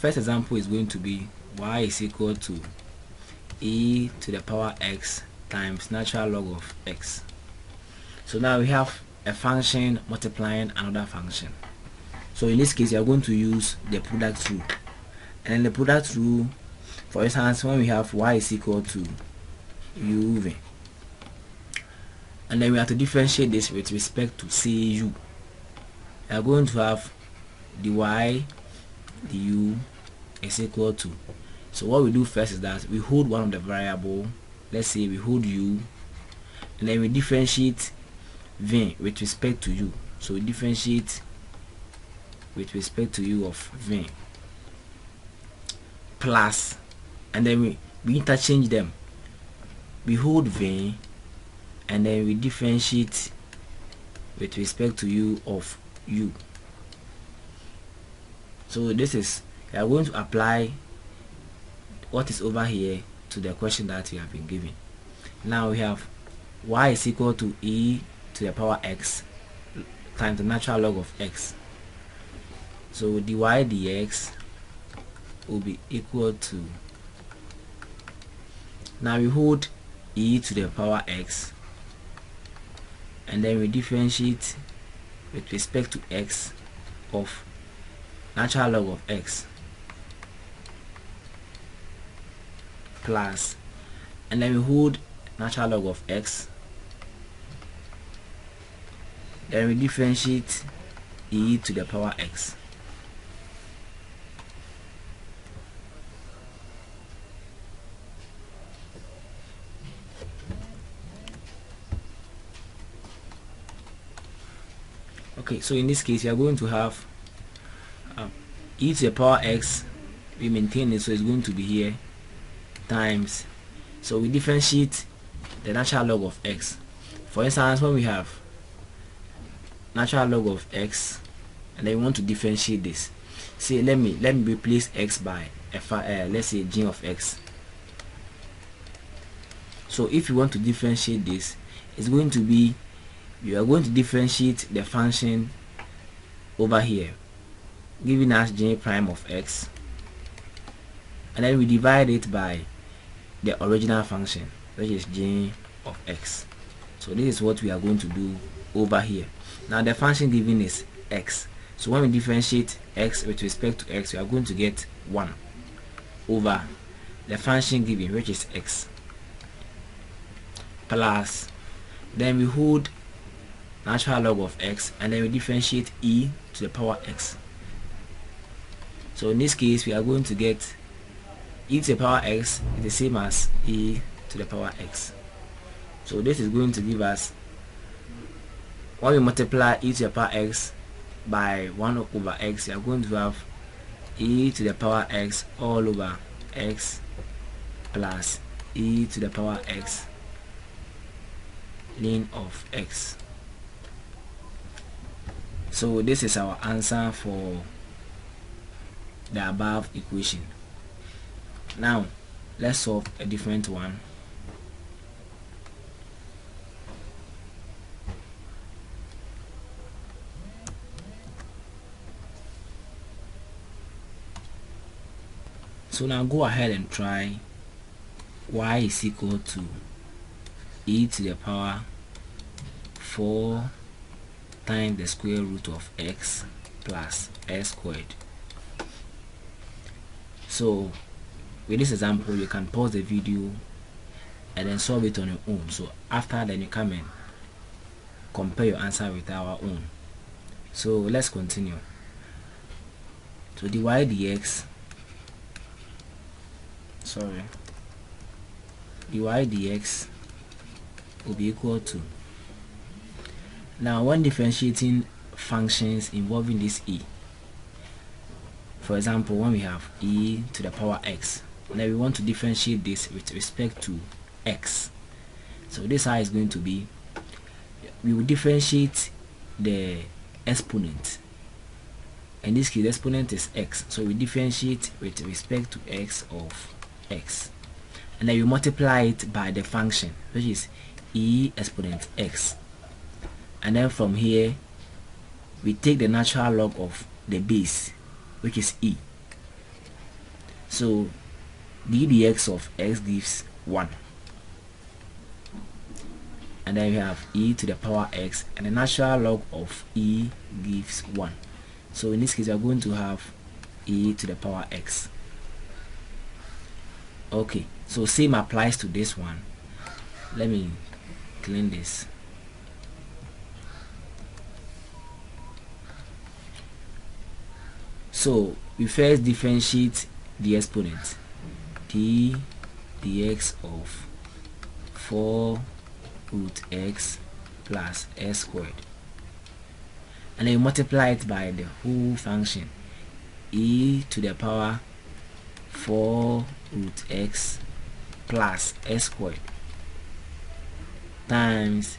first example is going to be y is equal to e to the power x times natural log of x. So now we have a function multiplying another function. So in this case, you are going to use the product rule. And in the product rule, for instance, when we have y is equal to uv, and then we have to differentiate this with respect to say u, we are going to have dy du is equal to. So what we do first is that we hold one of the variable. Let's say we hold u, and then we differentiate v with respect to u. So we differentiate with respect to u of v plus, and then we interchange them. We hold v, and then we differentiate with respect to u of u. So this is, we are going to apply what is over here to the question that we have been given. Now we have y is equal to e to the power x times the natural log of x. So dy dx will be equal to, now we hold e to the power x, and then we differentiate with respect to x of natural log of x plus, and then we hold natural log of x, then we differentiate e to the power x. Okay, so in this case, we are going to have e to the power x, we maintain it, so it's going to be here, times, so we differentiate the natural log of x. For instance, when we have natural log of x, and then we want to differentiate this, say let me replace x by let's say g of x. So if you want to differentiate this, it's going to be, you are going to differentiate the function over here, giving us g prime of x, and then we divide it by the original function, which is g of x. So this is what we are going to do over here. Now the function given is x, so when we differentiate x with respect to x, we are going to get 1 over the function given, which is x, plus, then we hold natural log of x, and then we differentiate e to the power x. So in this case, we are going to get e to the power x is the same as e to the power x. So this is going to give us, when we multiply e to the power x by 1 over x, we are going to have e to the power x all over x plus e to the power x ln of x. So this is our answer for the above equation. Now let's solve a different one. So now go ahead and try y is equal to e to the power 4 times the square root of x plus x squared. So with this example, you can pause the video and then solve it on your own. So after, then you come and compare your answer with our own. So let's continue. So dy dx, dy dx will be equal to, now when differentiating functions involving this e, for example, when we have e to the power x, and then we want to differentiate this with respect to x, so this how is going to be, we will differentiate the exponent. In this case, the exponent is x, so we differentiate with respect to x of x, and then you multiply it by the function, which is e exponent x, and then from here we take the natural log of the base, which is e, So d dx of x gives 1, and then we have e to the power x, and the natural log of e gives 1. So in this case we are going to have e to the power x. Okay, so same applies to this one. Let me clean this. So we first differentiate the exponent, d dx of 4 root x plus s squared, and then multiply it by the whole function, e to the power 4 root x plus s squared, times,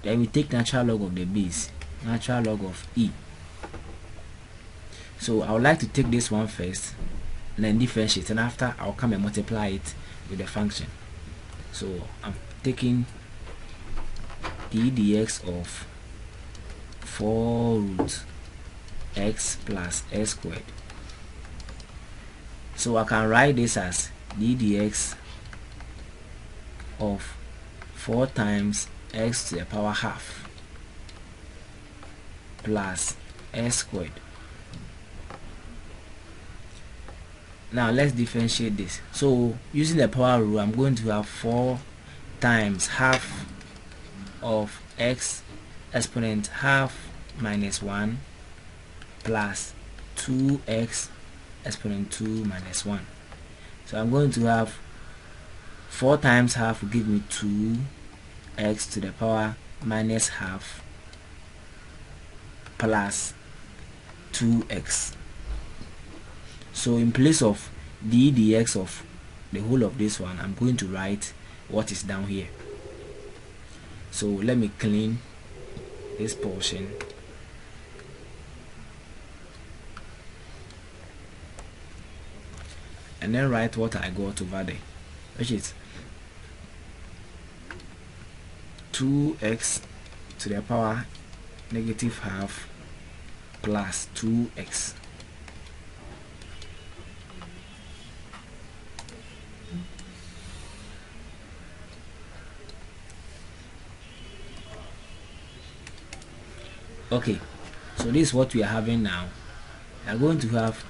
then we take natural log of the base, natural log of e. So I would like to take this one first and then differentiate, and after I'll come and multiply it with the function. So I'm taking d dx of 4 root x plus s squared. So I can write this as d dx of 4 times x to the power half plus s squared. Now let's differentiate this. So using the power rule, I'm going to have 4 times half of x exponent half minus 1 plus 2x exponent 2 minus 1. So I'm going to have 4 times half will give me 2x to the power minus half plus 2x. So in place of d dx of the whole of this one, I'm going to write what is down here. So let me clean this portion. And then write what I got over there, which is 2x to the power negative half plus 2x. Okay, so this is what we are having now. We are going to have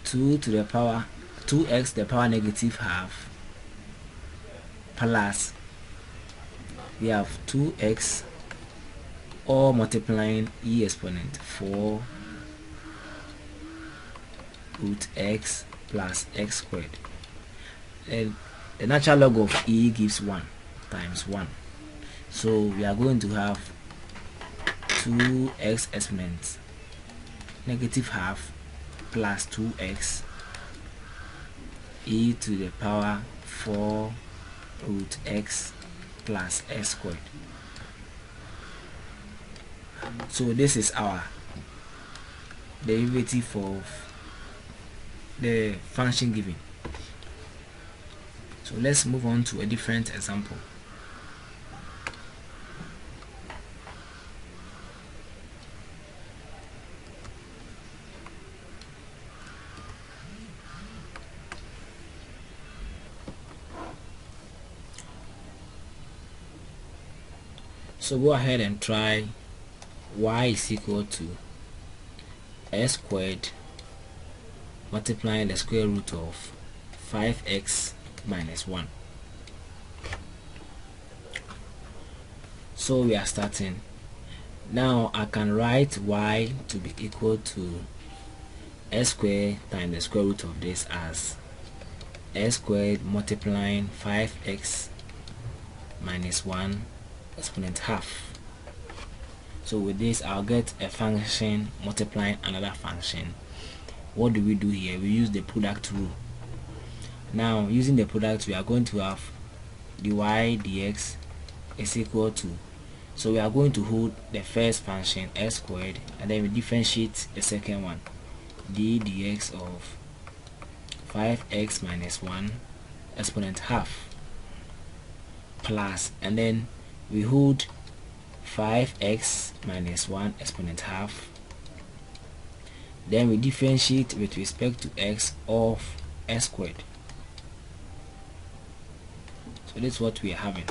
2x to the power negative half plus, we have 2x, or multiplying e exponent 4 root x plus x squared, and the natural log of e gives 1 times 1. So we are going to have 2x exponent negative half plus 2x e to the power 4 root x plus s squared. So this is our derivative of the function given. So let's move on to a different example. So go ahead and try y is equal to s squared multiplying the square root of 5x minus 1. So we are starting. Now I can write y to be equal to s squared times the square root of this as s squared multiplying 5x minus 1 exponent half. So with this I'll get a function multiplying another function. What do we do here? We use the product rule. Now using the product, we are going to have dy dx is equal to, so we are going to hold the first function s squared, and then we differentiate the second one, d dx of 5x minus 1 exponent half plus, and then we hold 5x minus 1 exponent half, then we differentiate with respect to x of s squared. So this is what we are having.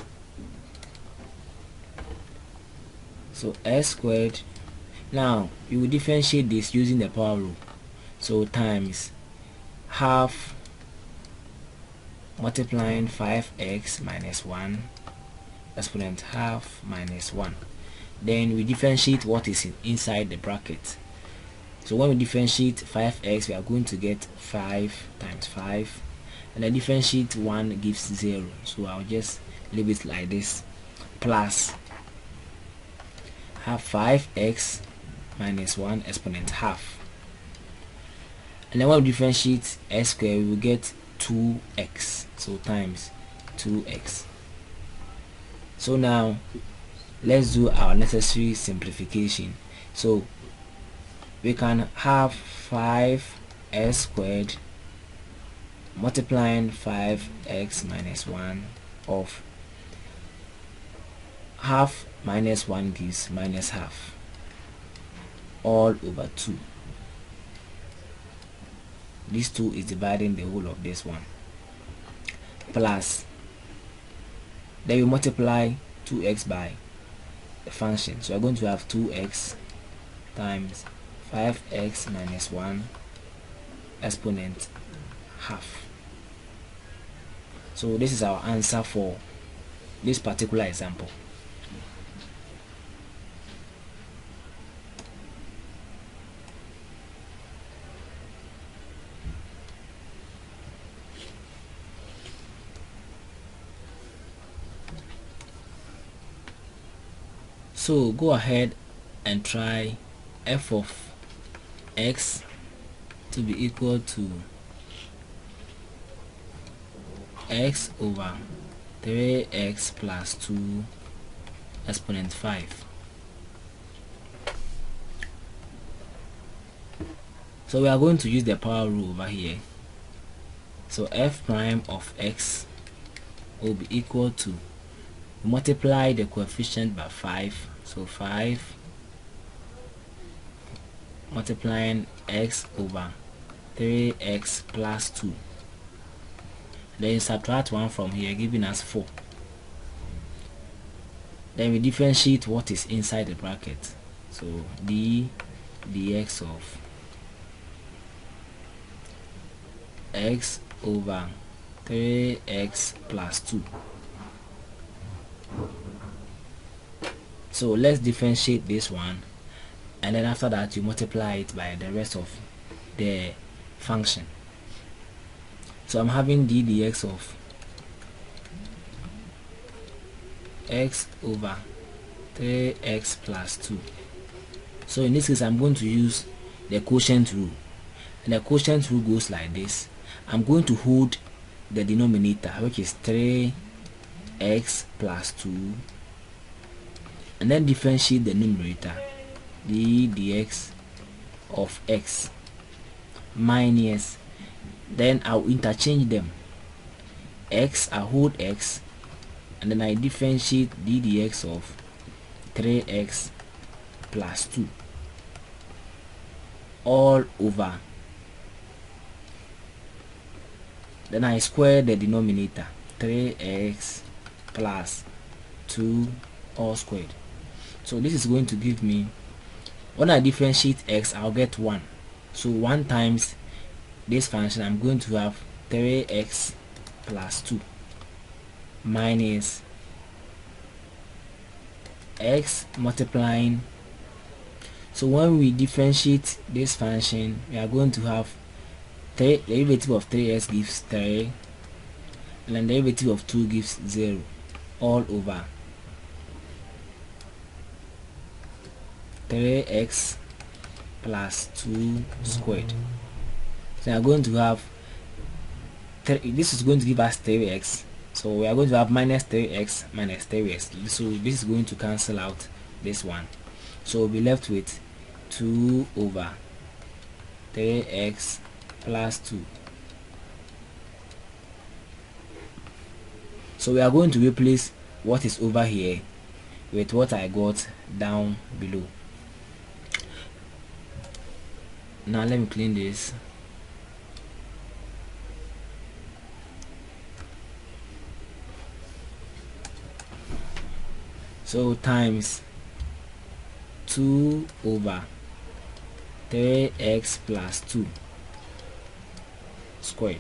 So s squared. Now you will differentiate this using the power rule. So times half multiplying 5x minus 1 exponent half minus 1. Then we differentiate what is inside the bracket. So when we differentiate 5x, we are going to get 5 times 5, and then differentiate 1 gives 0. So I'll just leave it like this, plus half 5x minus 1 exponent half. And then when we differentiate s squared, we will get 2x. So times 2x. So now let's do our necessary simplification. So we can have 5s squared multiplying 5x minus 1 of half minus 1 gives minus half all over 2. This 2 is dividing the whole of this one, plus then we multiply 2x by the function. So we're going to have 2x times 5x minus 1 exponent half. So this is our answer for this particular example. So go ahead and try f of x to be equal to x over 3x plus 2 exponent 5. So we are going to use the power rule over here. So f prime of x will be equal to, multiply the coefficient by 5, so 5 multiplying x over 3x plus 2, then subtract 1 from here, giving us 4. Then we differentiate what is inside the bracket. So dx of x over 3x plus 2. So let's differentiate this one, and then after that you multiply it by the rest of the function. So I'm having dx of x over 3x plus 2. So in this case I'm going to use the quotient rule, and the quotient rule goes like this. I'm going to hold the denominator, which is 3x plus 2, and then differentiate the numerator, dx of x minus, then I'll interchange them, x I hold x, and then I differentiate ddx of 3x plus 2 all over, then I square the denominator, 3x plus 2 all squared. So this is going to give me, when I differentiate x, I'll get 1. So 1 times this function, I'm going to have 3x plus 2 minus x multiplying. So when we differentiate this function, we are going to have the derivative of 3x gives 3, and then the derivative of 2 gives 0 all over 3x plus 2 squared. So we are going to have this is going to give us 3x, so we are going to have minus 3x minus 3x. So this is going to cancel out this one, so we'll be left with 2 over 3x plus 2. So we are going to replace what is over here with what I got down below. Now let me clean this. So times 2 over 3x plus 2 squared.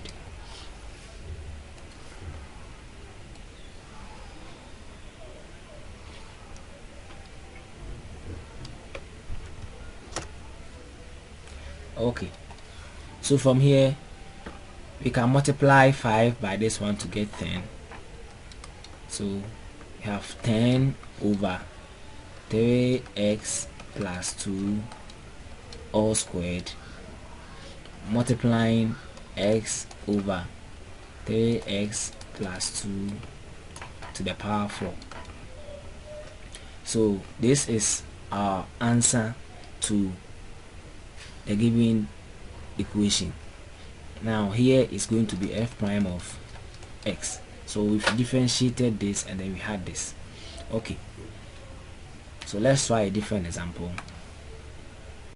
Okay, so from here we can multiply 5 by this one to get 10. So we have 10 over 3x plus 2 all squared multiplying x over 3x plus 2 to the power 4. So this is our answer to the given equation. Now here is going to be f prime of x. So we've differentiated this and then we had this. Okay, so let's try a different example.